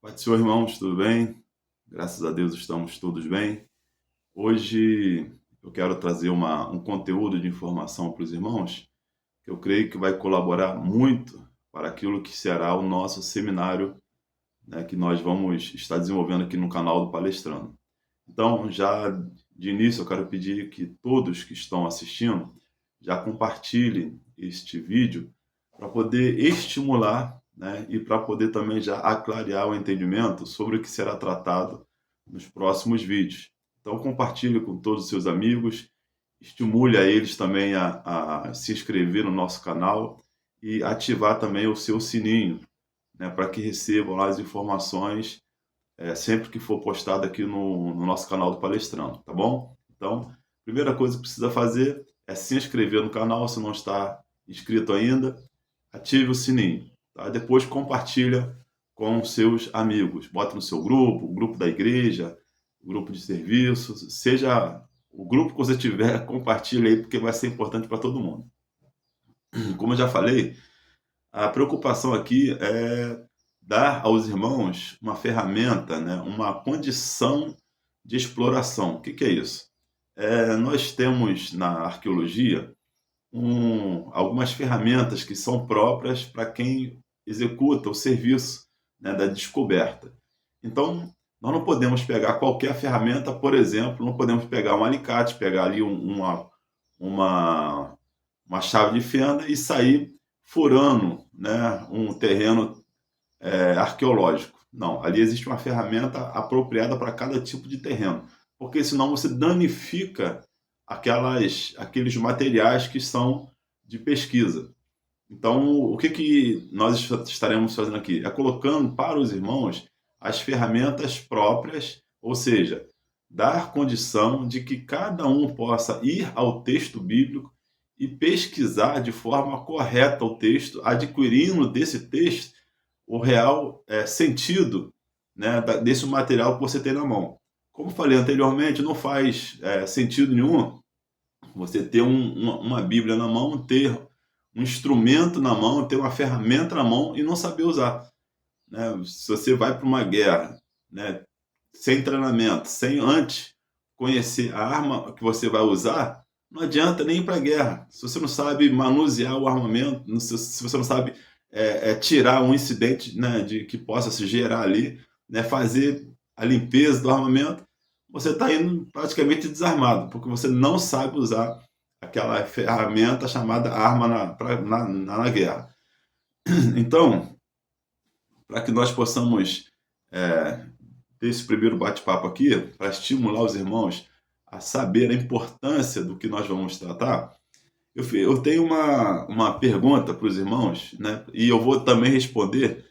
Pai do Senhor, irmãos, tudo bem? Graças a Deus estamos todos bem. Hoje eu quero trazer um conteúdo de informação para os irmãos que eu creio que vai colaborar muito para aquilo que será o nosso seminário, né, que nós vamos estar desenvolvendo aqui no canal do Palestrando. Então, já de início, eu quero pedir que todos que estão assistindo já compartilhem este vídeo para poder estimular, né, e para poder também já aclarear o entendimento sobre o que será tratado nos próximos vídeos. Então, compartilhe com todos os seus amigos, estimule a eles também a se inscrever no nosso canal e ativar também o seu sininho, né, para que recebam lá as informações sempre que for postado aqui no nosso canal do Palestrando, tá bom? Então, primeira coisa que precisa fazer é se inscrever no canal, se não está inscrito ainda, ative o sininho, tá? Depois compartilha com seus amigos, bota no seu grupo, o grupo da igreja, o grupo de serviços, seja o grupo que você tiver, compartilha aí, porque vai ser importante para todo mundo. Como eu já falei, a preocupação aqui é dar aos irmãos uma ferramenta, né, uma condição de exploração. O que é isso? Nós temos na arqueologia algumas ferramentas que são próprias para quem executa o serviço, né, da descoberta. Então, nós não podemos pegar qualquer ferramenta, por exemplo, não podemos pegar um alicate, pegar ali uma, uma chave de fenda e sair furando, né, um terreno arqueológico. Não, ali existe uma ferramenta apropriada para cada tipo de terreno, porque senão você danifica aqueles materiais que são de pesquisa. Então, o que nós estaremos fazendo aqui? É colocando para os irmãos as ferramentas próprias, ou seja, dar condição de que cada um possa ir ao texto bíblico e pesquisar de forma correta o texto, adquirindo desse texto o real sentido, né, desse material que você tem na mão. Como falei anteriormente, não faz sentido nenhum você ter uma Bíblia na mão, ter um instrumento na mão, ter uma ferramenta na mão e não saber usar, né? Se você vai para uma guerra, né, sem treinamento, sem antes conhecer a arma que você vai usar, não adianta nem ir para a guerra. Se você não sabe manusear o armamento, se você não sabe tirar um incidente, né, que possa se gerar ali, né, fazer a limpeza do armamento, você está indo praticamente desarmado, porque você não sabe usar aquela ferramenta chamada arma na guerra. Então, para que nós possamos ter esse primeiro bate-papo aqui, para estimular os irmãos a saber a importância do que nós vamos tratar, eu tenho uma pergunta para os irmãos, né? E eu vou também responder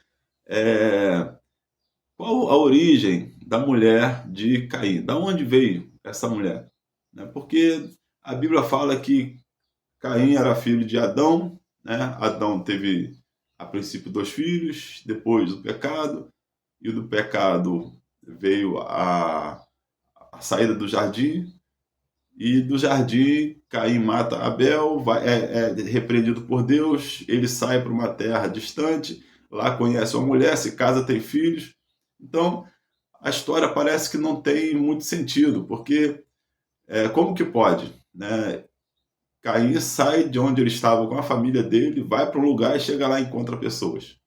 qual a origem da mulher de Caim? Da onde veio essa mulher? Né? Porque a Bíblia fala que Caim era filho de Adão, né? Adão teve, a princípio, 2 filhos, depois o pecado, e do pecado veio a saída do jardim, e do jardim Caim mata Abel, é repreendido por Deus, ele sai para uma terra distante, lá conhece uma mulher, se casa, tem filhos. Então, a história parece que não tem muito sentido, porque como que pode, né? Caim sai de onde ele estava com a família dele, vai para um lugar e chega lá e encontra pessoas.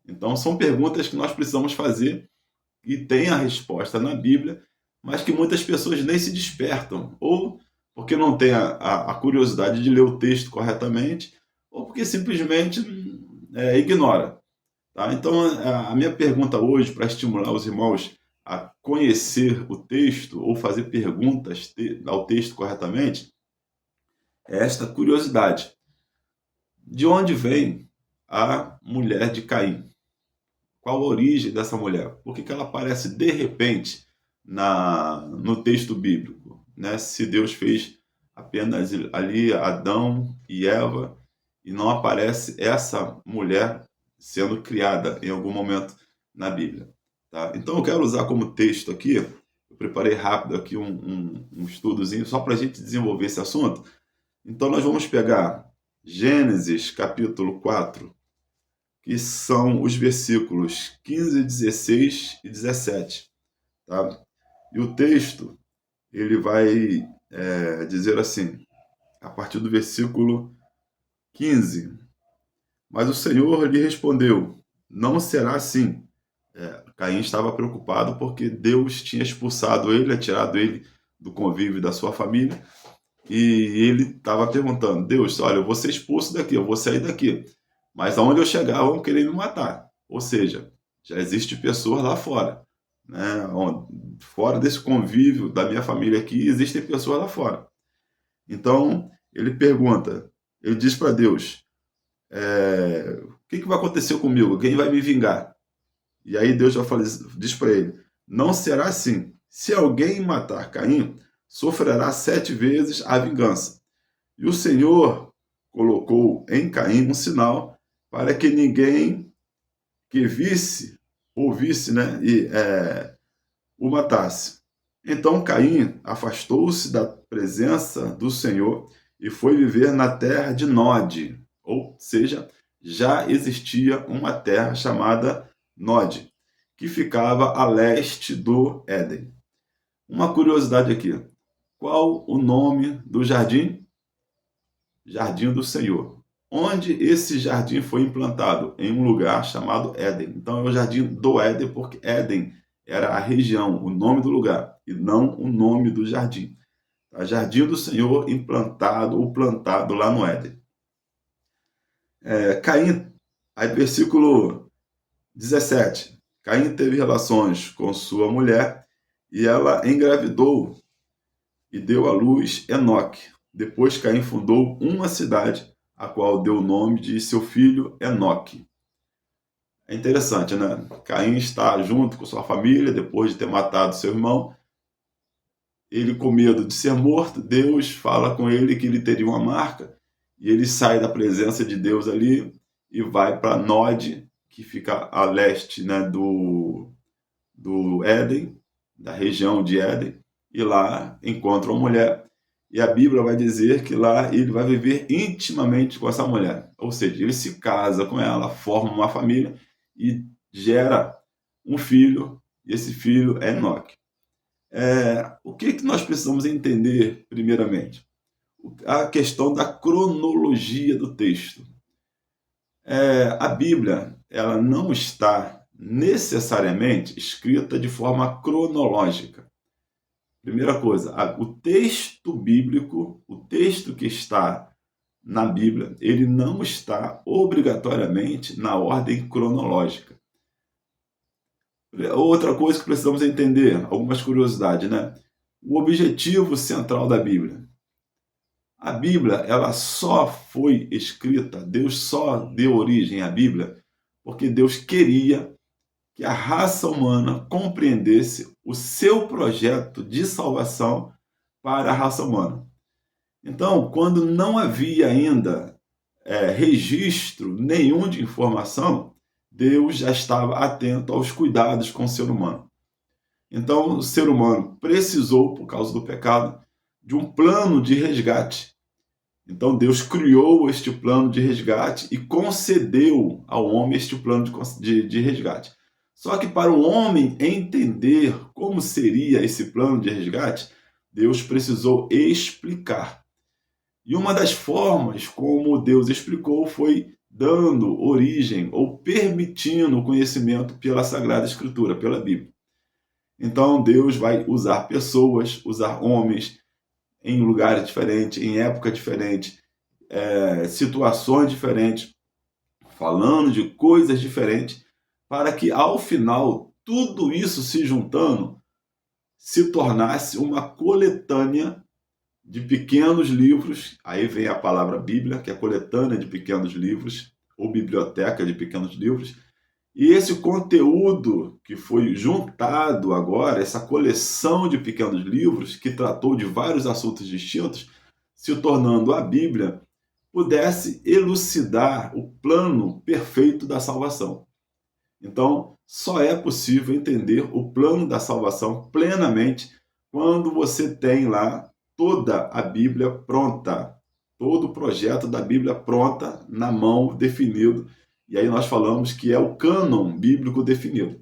Então, são perguntas que nós precisamos fazer e tem a resposta na Bíblia, mas que muitas pessoas nem se despertam, ou porque não tem a curiosidade de ler o texto corretamente, ou porque simplesmente ignora. Tá? Então, a minha pergunta hoje, para estimular os irmãos a conhecer o texto ou fazer perguntas ao texto corretamente, é esta curiosidade. De onde vem a mulher de Caim? Qual a origem dessa mulher? Por que ela aparece de repente no texto bíblico? Né? Se Deus fez apenas ali Adão e Eva e não aparece essa mulher sendo criada em algum momento na Bíblia. Tá? Então eu quero usar como texto aqui, eu preparei rápido aqui um estudozinho só para a gente desenvolver esse assunto. Então nós vamos pegar Gênesis capítulo 4, que são os versículos 15, 16 e 17. Tá? E o texto, ele vai dizer assim, a partir do versículo 15. Mas o Senhor lhe respondeu, não será assim. Caim estava preocupado porque Deus tinha expulsado ele, tirado ele do convívio da sua família, e ele estava perguntando, Deus, olha, eu vou ser expulso daqui, eu vou sair daqui, mas aonde eu chegar vão querer me matar. Ou seja, já existe pessoas lá fora, né? Fora desse convívio da minha família aqui, existem pessoas lá fora. Então, ele pergunta, ele diz para Deus, o que vai acontecer comigo? Quem vai me vingar? E aí Deus já diz para ele, não será assim. Se alguém matar Caim, sofrerá 7 vezes a vingança. E o Senhor colocou em Caim um sinal para que ninguém que ouvisse, né, o matasse. Então Caim afastou-se da presença do Senhor e foi viver na terra de Nod, ou seja, já existia uma terra chamada Nod, que ficava a leste do Éden. Uma curiosidade aqui, qual o nome do jardim? Jardim do Senhor. Onde esse jardim foi implantado? Em um lugar chamado Éden. Então é o jardim do Éden, porque Éden era a região, o nome do lugar, e não o nome do jardim. Tá? Jardim do Senhor implantado ou plantado lá no Éden. Caim, aí versículo 17. Caim teve relações com sua mulher e ela engravidou e deu à luz Enoque. Depois Caim fundou uma cidade, a qual deu o nome de seu filho Enoque. É interessante, né? Caim está junto com sua família, depois de ter matado seu irmão. Ele, com medo de ser morto, Deus fala com ele que ele teria uma marca, e ele sai da presença de Deus ali e vai para Nod, que fica a leste, né, do Éden, da região de Éden, e lá encontra uma mulher. E a Bíblia vai dizer que lá ele vai viver intimamente com essa mulher. Ou seja, ele se casa com ela, forma uma família e gera um filho, e esse filho é Enoque. O que nós precisamos entender, primeiramente? A questão da cronologia do texto. A Bíblia, ela não está necessariamente escrita de forma cronológica. Primeira coisa, o texto bíblico, o texto que está na Bíblia, ele não está obrigatoriamente na ordem cronológica. Outra coisa que precisamos entender, algumas curiosidades, né? O objetivo central da Bíblia. A Bíblia, ela só foi escrita, Deus só deu origem à Bíblia, porque Deus queria que a raça humana compreendesse o seu projeto de salvação para a raça humana. Então, quando não havia ainda registro nenhum de informação, Deus já estava atento aos cuidados com o ser humano. Então, o ser humano precisou, por causa do pecado, de um plano de resgate. Então, Deus criou este plano de resgate e concedeu ao homem este plano de resgate. Só que para o homem entender como seria esse plano de resgate, Deus precisou explicar. E uma das formas como Deus explicou foi dando origem ou permitindo o conhecimento pela Sagrada Escritura, pela Bíblia. Então Deus vai usar pessoas, usar homens em lugares diferentes, em época diferente, situações diferentes, falando de coisas diferentes, para que ao final tudo isso se juntando se tornasse uma coletânea de pequenos livros. Aí vem a palavra Bíblia, que é coletânea de pequenos livros, ou biblioteca de pequenos livros. E esse conteúdo que foi juntado agora, essa coleção de pequenos livros, que tratou de vários assuntos distintos, se tornando a Bíblia, pudesse elucidar o plano perfeito da salvação. Então, só é possível entender o plano da salvação plenamente quando você tem lá toda a Bíblia pronta, todo o projeto da Bíblia pronta, na mão, definido. E aí nós falamos que é o cânon bíblico definido.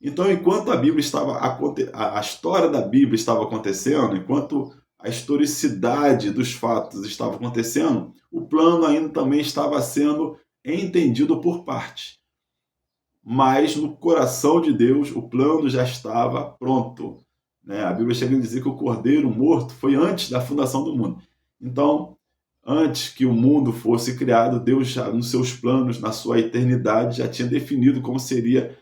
Então, enquanto a Bíblia estava a história da Bíblia estava acontecendo, enquanto a historicidade dos fatos estava acontecendo, o plano ainda também estava sendo entendido por parte. Mas no coração de Deus, o plano já estava pronto. Né? A Bíblia chega a dizer que o cordeiro morto foi antes da fundação do mundo. Então, antes que o mundo fosse criado, Deus já, nos seus planos, na sua eternidade, já tinha definido como seria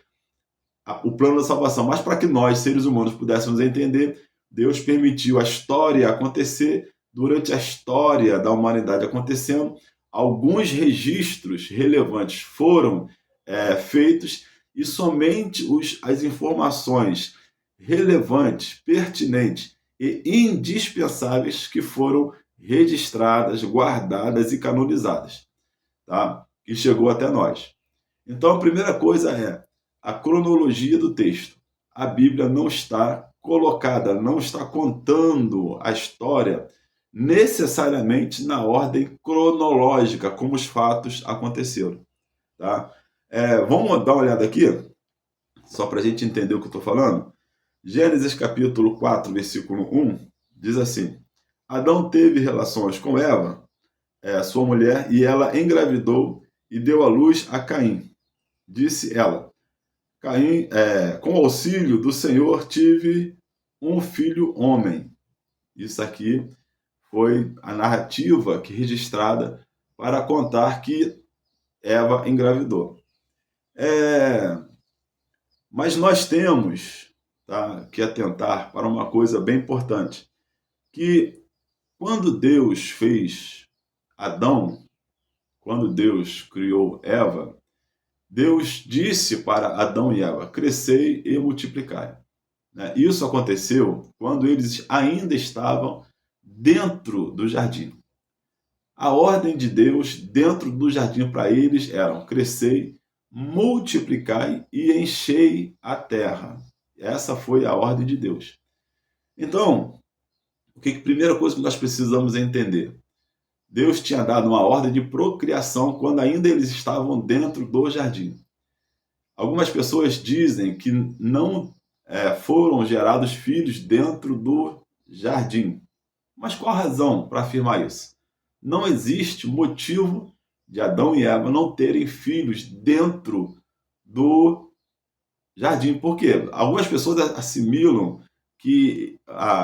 o plano da salvação. Mas para que nós, seres humanos, pudéssemos entender, Deus permitiu a história acontecer. Durante a história da humanidade acontecendo, alguns registros relevantes foram feitos, e somente as informações relevantes, pertinentes e indispensáveis que foram registradas, guardadas e canonizadas, tá? Que chegou até nós. Então, a primeira coisa é a cronologia do texto. A Bíblia não está colocada, não está contando a história necessariamente na ordem cronológica, como os fatos aconteceram. Tá? Vamos dar uma olhada aqui, só para a gente entender o que eu estou falando? Gênesis capítulo 4, versículo 1, diz assim: Adão teve relações com Eva, sua mulher, e ela engravidou e deu à luz a Caim. Disse ela: Caim, com o auxílio do Senhor, tive um filho homem. Isso aqui foi a narrativa que registrada para contar que Eva engravidou. Mas nós temos, tá, que atentar para uma coisa bem importante, que quando Deus fez Adão, quando Deus criou Eva, Deus disse para Adão e Eva: crescei e multiplicai. Isso aconteceu quando eles ainda estavam dentro do jardim. A ordem de Deus dentro do jardim para eles era: crescei, multiplicai e enchei a terra. Essa foi a ordem de Deus. Então, a primeira coisa que nós precisamos entender? Deus tinha dado uma ordem de procriação quando ainda eles estavam dentro do jardim. Algumas pessoas dizem que não foram gerados filhos dentro do jardim. Mas qual a razão para afirmar isso? Não existe motivo de Adão e Eva não terem filhos dentro do jardim. Por quê? Algumas pessoas assimilam que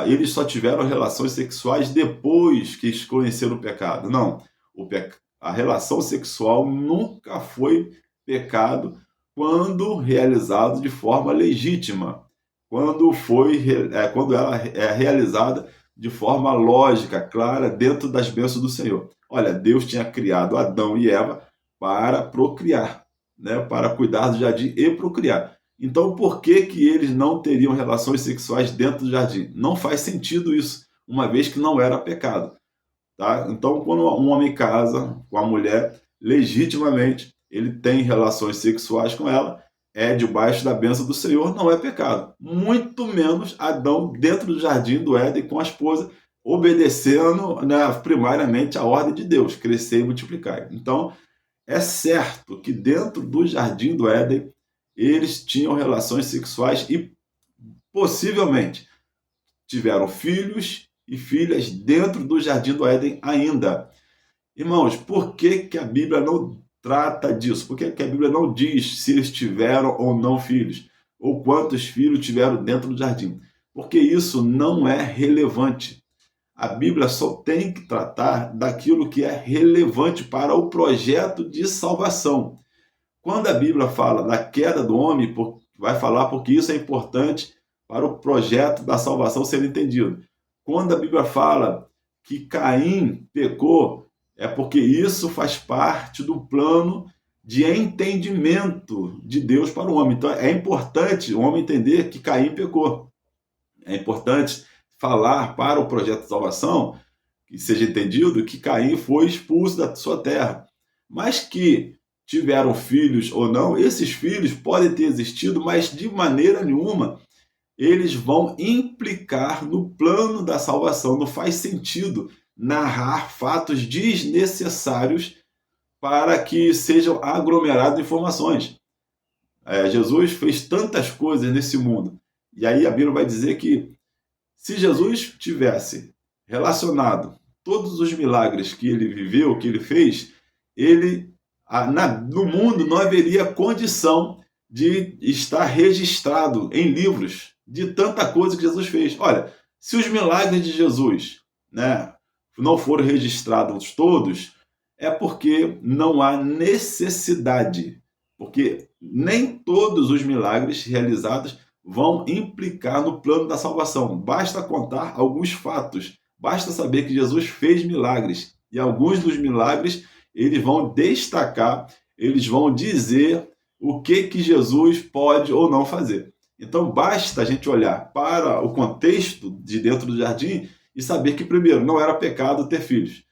eles só tiveram relações sexuais depois que conheceram o pecado. Não, a relação sexual nunca foi pecado quando realizado de forma legítima, quando ela é realizada de forma lógica, clara, dentro das bênçãos do Senhor. Olha, Deus tinha criado Adão e Eva para procriar, para cuidar do jardim e procriar. Então, por que eles não teriam relações sexuais dentro do jardim? Não faz sentido isso, uma vez que não era pecado. Tá? Então, quando um homem casa com a mulher, legitimamente, ele tem relações sexuais com ela, debaixo da bênção do Senhor, não é pecado. Muito menos Adão dentro do jardim do Éden com a esposa, obedecendo, primariamente a ordem de Deus, crescer e multiplicar. Então, é certo que dentro do jardim do Éden, eles tinham relações sexuais e possivelmente tiveram filhos e filhas dentro do jardim do Éden ainda. Irmãos, por que a Bíblia não trata disso? Por que a Bíblia não diz se eles tiveram ou não filhos? Ou quantos filhos tiveram dentro do jardim? Porque isso não é relevante. A Bíblia só tem que tratar daquilo que é relevante para o projeto de salvação. Quando a Bíblia fala da queda do homem, vai falar porque isso é importante para o projeto da salvação ser entendido. Quando a Bíblia fala que Caim pecou, é porque isso faz parte do plano de entendimento de Deus para o homem. Então é importante o homem entender que Caim pecou. É importante falar para o projeto de salvação, que seja entendido, que Caim foi expulso da sua terra. Mas que tiveram filhos ou não, esses filhos podem ter existido, mas de maneira nenhuma eles vão implicar no plano da salvação. Não faz sentido narrar fatos desnecessários para que sejam aglomeradas informações. Jesus fez tantas coisas nesse mundo. E aí a Bíblia vai dizer que se Jesus tivesse relacionado todos os milagres que ele viveu, que ele fez, no mundo não haveria condição de estar registrado em livros de tanta coisa que Jesus fez. Olha, se os milagres de Jesus, né, não foram registrados todos, é porque não há necessidade, porque nem todos os milagres realizados vão implicar no plano da salvação. Basta contar alguns fatos, basta saber que Jesus fez milagres, e alguns dos milagres eles vão destacar, eles vão dizer o que Jesus pode ou não fazer. Então basta a gente olhar para o contexto de dentro do jardim e saber que, primeiro, não era pecado ter filhos,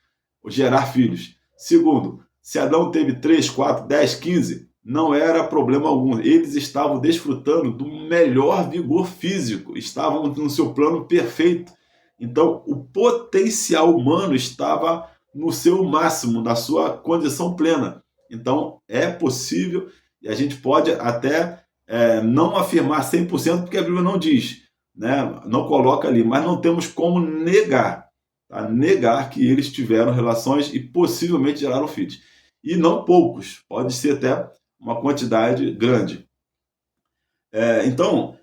ou gerar filhos. Segundo, se Adão teve 3, 4, 10, 15, não era problema algum. Eles estavam desfrutando do melhor vigor físico, estavam no seu plano perfeito. Então, o potencial humano estava no seu máximo, na sua condição plena. Então, é possível, e a gente pode até não afirmar 100%, porque a Bíblia não diz, né? Não coloca ali, mas não temos como negar, tá? Negar que eles tiveram relações e possivelmente geraram filhos. E não poucos, pode ser até uma quantidade grande. Então,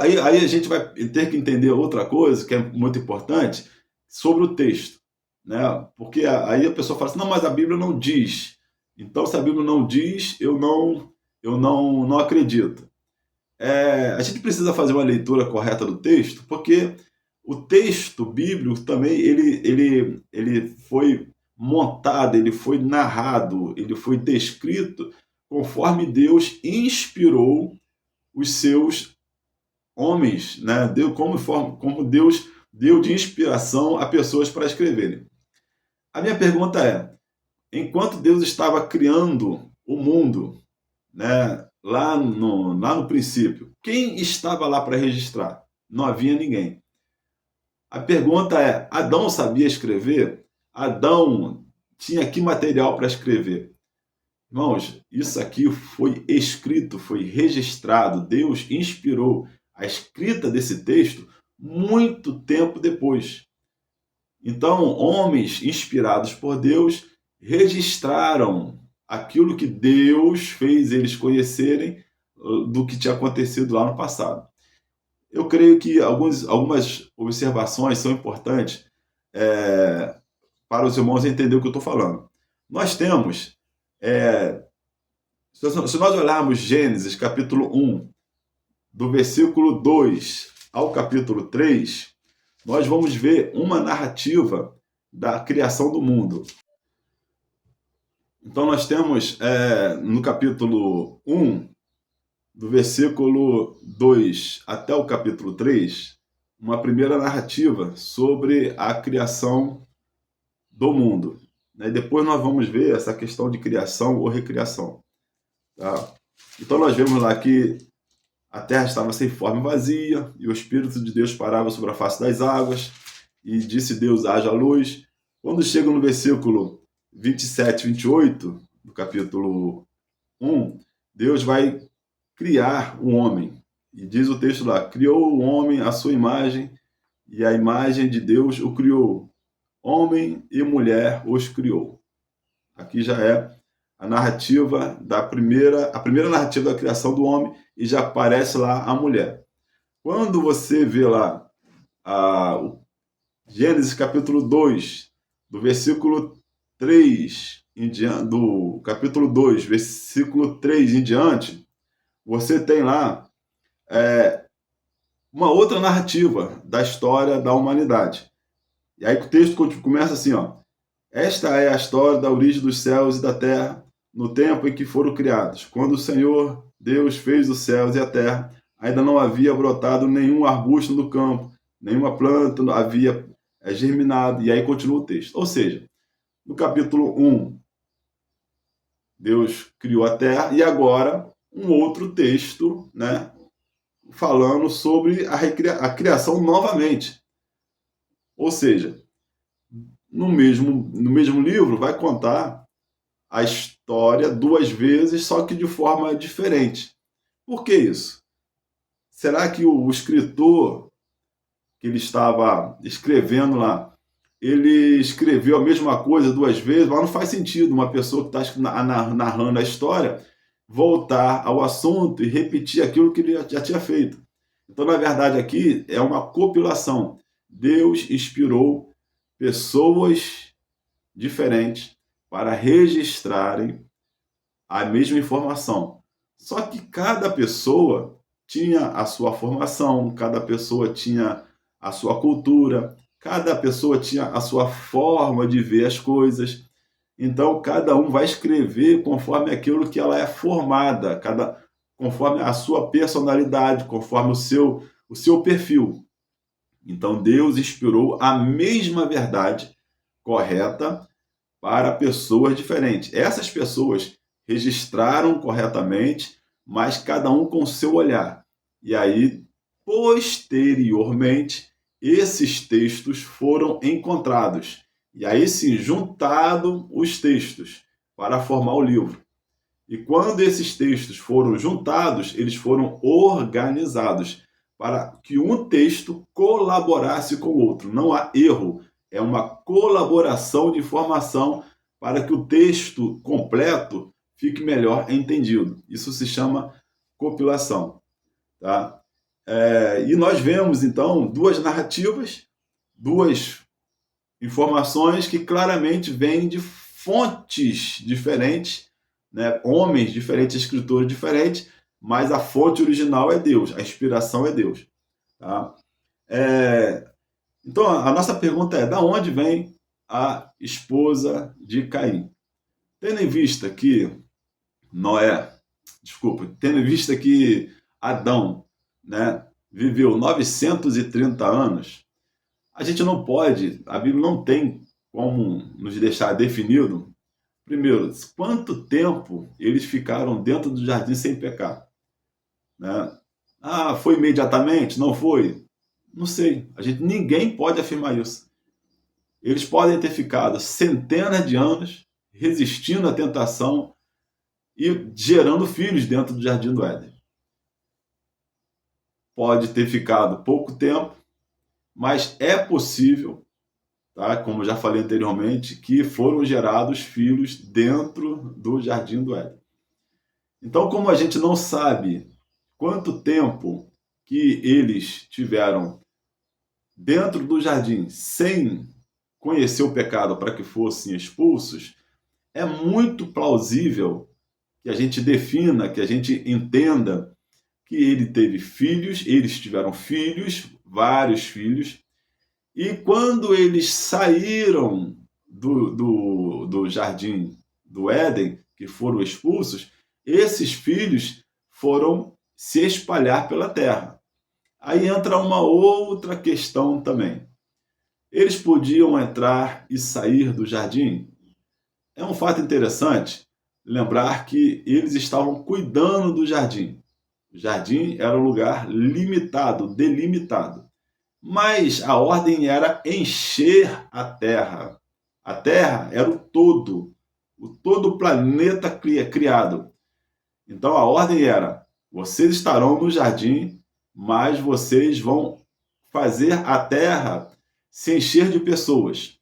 aí a gente vai ter que entender outra coisa que é muito importante sobre o texto, né? Porque aí a pessoa fala assim, não, mas a Bíblia não diz. Então, se a Bíblia não diz, eu não acredito. A gente precisa fazer uma leitura correta do texto, porque o texto bíblico também ele foi montado, ele foi narrado, ele foi descrito conforme Deus inspirou os seus homens, né? Como Deus deu de inspiração a pessoas para escreverem. A minha pergunta é, enquanto Deus estava criando o mundo, né, lá no princípio, quem estava lá para registrar? Não havia ninguém. A pergunta é, Adão sabia escrever? Adão tinha que material para escrever? Irmãos, isso aqui foi escrito, foi registrado. Deus inspirou a escrita desse texto muito tempo depois. Então, homens inspirados por Deus registraram aquilo que Deus fez eles conhecerem do que tinha acontecido lá no passado. Eu creio que algumas observações são importantes para os irmãos entenderem o que eu estou falando. Nós temos, se nós olharmos Gênesis capítulo 1, do versículo 2 ao capítulo 3, nós vamos ver uma narrativa da criação do mundo. Então nós temos no capítulo 1, do versículo 2 até o capítulo 3, uma primeira narrativa sobre a criação do mundo. E depois nós vamos ver essa questão de criação ou recriação. Tá? Então nós vemos lá que a terra estava sem forma e vazia, e o Espírito de Deus parava sobre a face das águas, e disse Deus, haja luz. Quando chega no versículo 27 e 28, do capítulo 1, Deus vai criar o homem. E diz o texto lá, criou o homem à sua imagem, e a imagem de Deus o criou. Homem e mulher os criou. Aqui já é a narrativa a primeira narrativa da criação do homem, e já aparece lá a mulher. Quando você vê lá Gênesis capítulo 2, do versículo 3 em diante, do capítulo 2, versículo 3 em diante, você tem lá uma outra narrativa da história da humanidade. E aí o texto começa assim, ó. Esta é a história da origem dos céus e da terra, no tempo em que foram criados. Quando o Senhor Deus fez os céus e a terra, ainda não havia brotado nenhum arbusto no campo, nenhuma planta havia germinado. E aí continua o texto. Ou seja, no capítulo 1, Deus criou a terra, e agora um outro texto, né, falando sobre a criação novamente. Ou seja, no mesmo livro vai contar a história duas vezes, só que de forma diferente. Por que isso? Será que o escritor que ele estava escrevendo lá, ele escreveu a mesma coisa duas vezes? Mas não faz sentido uma pessoa que está narrando a história voltar ao assunto e repetir aquilo que ele já tinha feito. Então, na verdade, aqui é uma compilação. Deus inspirou pessoas diferentes para registrarem a mesma informação. Só que cada pessoa tinha a sua formação, cada pessoa tinha a sua cultura, cada pessoa tinha a sua forma de ver as coisas. Então, cada um vai escrever conforme aquilo que ela é formada, conforme a sua personalidade, conforme o seu perfil. Então, Deus inspirou a mesma verdade correta para pessoas diferentes. Essas pessoas registraram corretamente, mas cada um com o seu olhar. E aí, posteriormente, esses textos foram encontrados. E aí sim, juntado os textos para formar o livro. E quando esses textos foram juntados, eles foram organizados para que um texto colaborasse com o outro. Não há erro, é uma colaboração de informação para que o texto completo fique melhor entendido. Isso se chama compilação. Tá? E nós vemos, então, duas narrativas, duas informações que claramente vêm de fontes diferentes, né? Homens diferentes, escritores diferentes, mas a fonte original é Deus, a inspiração é Deus. Tá? Então, a nossa pergunta é: da onde vem a esposa de Caim? Tendo em vista que tendo em vista que Adão, né, viveu 930 anos, a gente não pode, a Bíblia não tem como nos deixar definido, primeiro, quanto tempo eles ficaram dentro do jardim sem pecar. Né? Foi imediatamente? Não foi? Não sei. Ninguém pode afirmar isso. Eles podem ter ficado centenas de anos resistindo à tentação e gerando filhos dentro do jardim do Éden. Pode ter ficado pouco tempo, mas é possível, tá? Como já falei anteriormente, que foram gerados filhos dentro do jardim do Éden. Então, como a gente não sabe quanto tempo que eles tiveram dentro do jardim sem conhecer o pecado para que fossem expulsos, é muito plausível que a gente defina, que a gente entenda que ele teve filhos, eles tiveram filhos, vários filhos, e quando eles saíram do jardim do Éden, que foram expulsos, esses filhos foram se espalhar pela terra. Aí entra uma outra questão também. Eles podiam entrar e sair do jardim? É um fato interessante lembrar que eles estavam cuidando do jardim. O jardim era um lugar limitado, delimitado. Mas a ordem era encher a terra. A terra era o todo planeta criado. Então a ordem era: vocês estarão no jardim, mas vocês vão fazer a terra se encher de pessoas.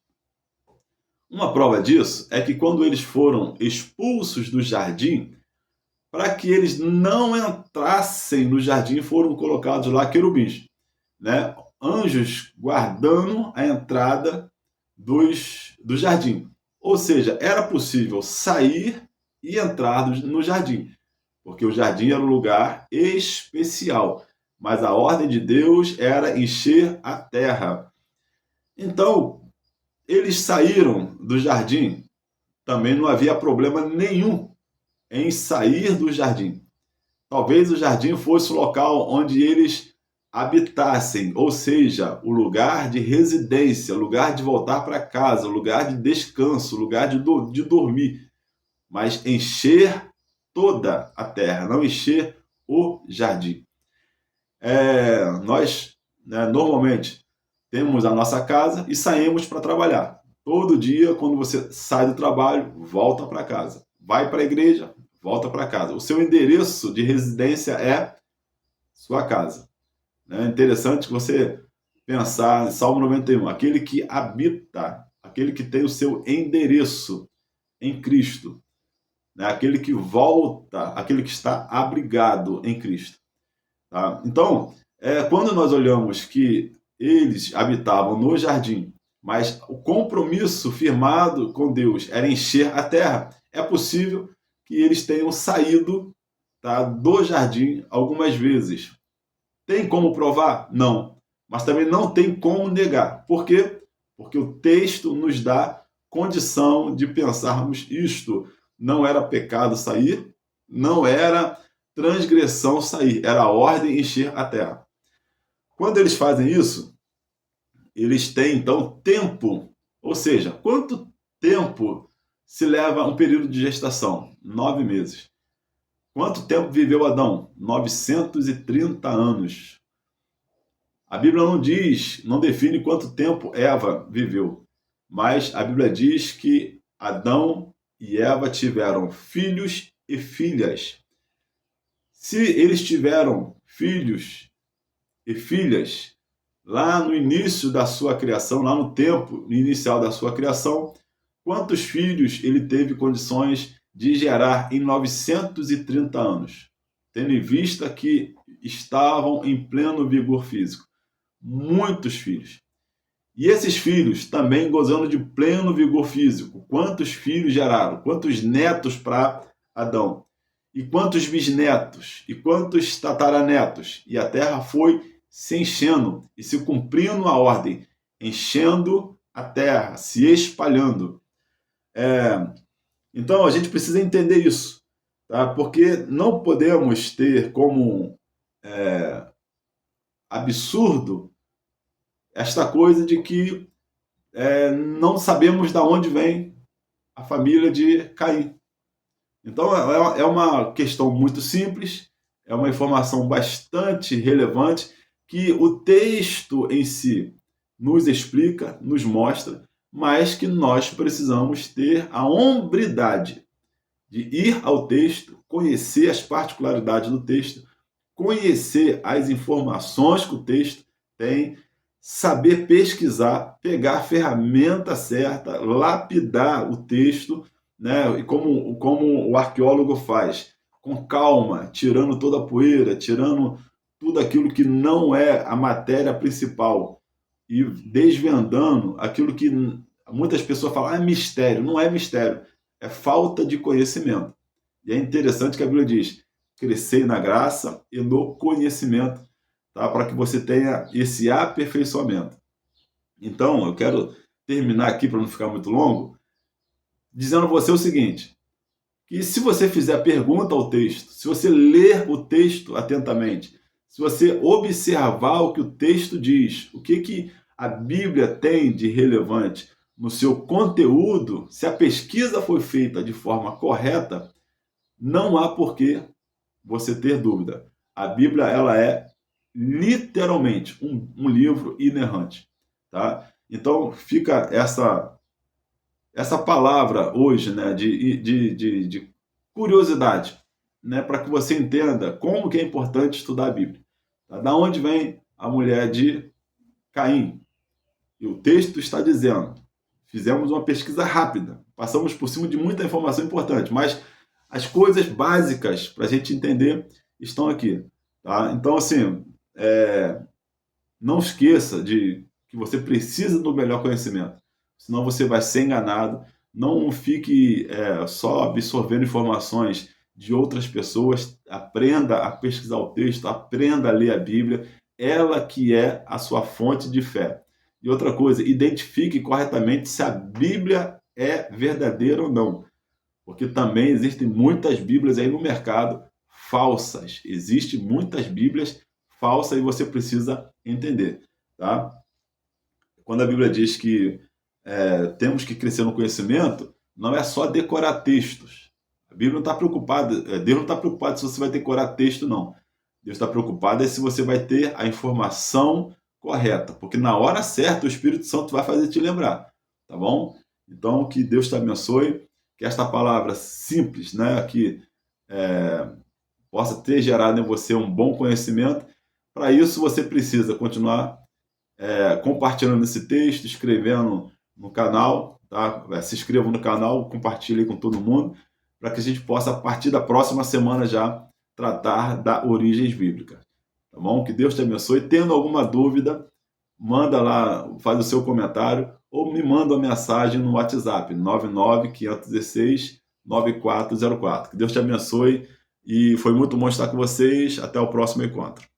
Uma prova disso é que quando eles foram expulsos do jardim, para que eles não entrassem no jardim, foram colocados lá querubins, né? Anjos guardando a entrada do jardim. Ou seja, era possível sair e entrar no jardim, porque o jardim era um lugar especial, mas a ordem de Deus era encher a terra. Então, eles saíram do jardim, também não havia problema nenhum em sair do jardim. Talvez o jardim fosse o local onde eles habitassem, ou seja, o lugar de residência, o lugar de voltar para casa, o lugar de descanso, o lugar de dormir. Mas encher toda a terra, não encher o jardim. Nós, né, normalmente, temos a nossa casa e saímos para trabalhar. Todo dia, quando você sai do trabalho, volta para casa. Vai para a igreja, volta para casa. O seu endereço de residência é sua casa. É interessante você pensar em Salmo 91, aquele que habita, aquele que tem o seu endereço em Cristo, né? Aquele que volta, aquele que está abrigado em Cristo. Tá? Então, quando nós olhamos que eles habitavam no jardim, mas o compromisso firmado com Deus era encher a terra, é possível que eles tenham saído, tá, do jardim algumas vezes. Tem como provar? Não. Mas também não tem como negar. Por quê? Porque o texto nos dá condição de pensarmos isto. Não era pecado sair, não era transgressão sair, era a ordem encher a terra. Quando eles fazem isso, eles têm então tempo, ou seja, quanto tempo se leva um período de gestação? 9 meses. Quanto tempo viveu Adão? 930 anos. A Bíblia não diz, não define quanto tempo Eva viveu, mas a Bíblia diz que Adão e Eva tiveram filhos e filhas. Se eles tiveram filhos e filhas lá no início da sua criação, lá no tempo inicial da sua criação, quantos filhos ele teve condições de gerar em 930 anos, tendo em vista que estavam em pleno vigor físico? Muitos filhos. E esses filhos também gozando de pleno vigor físico. Quantos filhos geraram? Quantos netos para Adão? E quantos bisnetos? E quantos tataranetos? E a terra foi se enchendo e se cumprindo a ordem, enchendo a terra, se espalhando. Então a gente precisa entender isso, tá? Porque não podemos ter como absurdo esta coisa de que não sabemos de onde vem a família de Caim. Então é uma questão muito simples, é uma informação bastante relevante que o texto em si nos explica, nos mostra, mas que nós precisamos ter a hombridade de ir ao texto, conhecer as particularidades do texto, conhecer as informações que o texto tem, saber pesquisar, pegar a ferramenta certa, lapidar o texto, né? E como o arqueólogo faz, com calma, tirando toda a poeira, tirando tudo aquilo que não é a matéria principal e desvendando aquilo que muitas pessoas falam, é mistério. Não é mistério, é falta de conhecimento. E é interessante que a Bíblia diz, crescei na graça e no conhecimento, tá? Para que você tenha esse aperfeiçoamento. Então, eu quero terminar aqui, para não ficar muito longo, dizendo a você o seguinte, que se você fizer pergunta ao texto, se você ler o texto atentamente, se você observar o que o texto diz, o que a Bíblia tem de relevante no seu conteúdo, se a pesquisa foi feita de forma correta, não há por que você ter dúvida. A Bíblia, ela é literalmente um livro inerrante, tá? Então fica essa palavra hoje, né, de curiosidade, né, para que você entenda como que é importante estudar a Bíblia. Tá? Da onde vem a mulher de Caim? E o texto está dizendo, fizemos uma pesquisa rápida, passamos por cima de muita informação importante, mas as coisas básicas para a gente entender estão aqui. Tá? Então, assim, não esqueça de que você precisa do melhor conhecimento, senão você vai ser enganado. Não fique só absorvendo informações de outras pessoas. Aprenda a pesquisar o texto, aprenda a ler a Bíblia, ela que é a sua fonte de fé. E outra coisa, identifique corretamente se a Bíblia é verdadeira ou não, porque também existem muitas Bíblias aí no mercado falsas. Existem muitas Bíblias falsas e você precisa entender, tá? Quando a Bíblia diz que temos que crescer no conhecimento, não é só decorar textos. A Bíblia não está preocupada, Deus não está preocupado se você vai decorar texto, não. Deus está preocupado se você vai ter a informação correta, porque na hora certa o Espírito Santo vai fazer te lembrar. tá bom? Então, que Deus te abençoe, que esta palavra simples, né, que possa ter gerado em você um bom conhecimento. Para isso, você precisa continuar compartilhando esse texto, escrevendo no canal, tá? Se inscreva no canal, compartilhe com todo mundo, para que a gente possa, a partir da próxima semana já, tratar da origens bíblicas. Tá bom? Que Deus te abençoe. Tendo alguma dúvida, manda lá, faz o seu comentário, ou me manda uma mensagem no WhatsApp, 99516-9404. Que Deus te abençoe e foi muito bom estar com vocês. Até o próximo encontro.